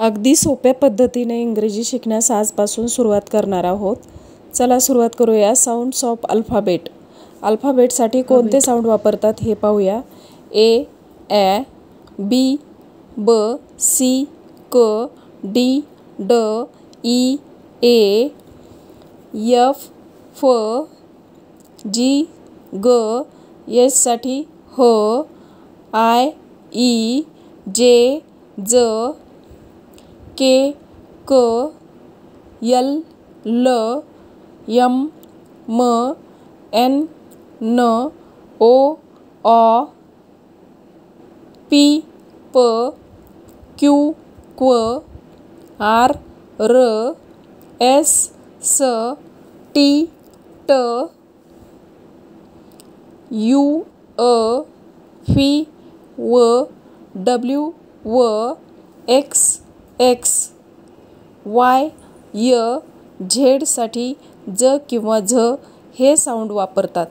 अगदी सोप्या पद्धतीने इंग्रजी शिकण्यास आजपासून सुरुवात करणार आहोत. चला सुरुवात करूया. Sounds of alphabet. अल्फाबेटसाठी कोणते साऊंड वापरतात हे पाहूया. ए, ॲ, बी, ब, सी, क, डी, ड, ई, ए, एफ, फ, जी, ग, एस साठी ह, आय, ई, जे, ज, के, क, यल, ल, यम, म, एन, न, ओ, ऑ, पी, प, क्यू, क्व, आर, र, एस, स, टी, ट, यू, अ, फी, व, डब्ल्यू, व, एक्स, एक्स, वाय, य, झेड साठी ज किंवा झ हे साऊंड वापरतात.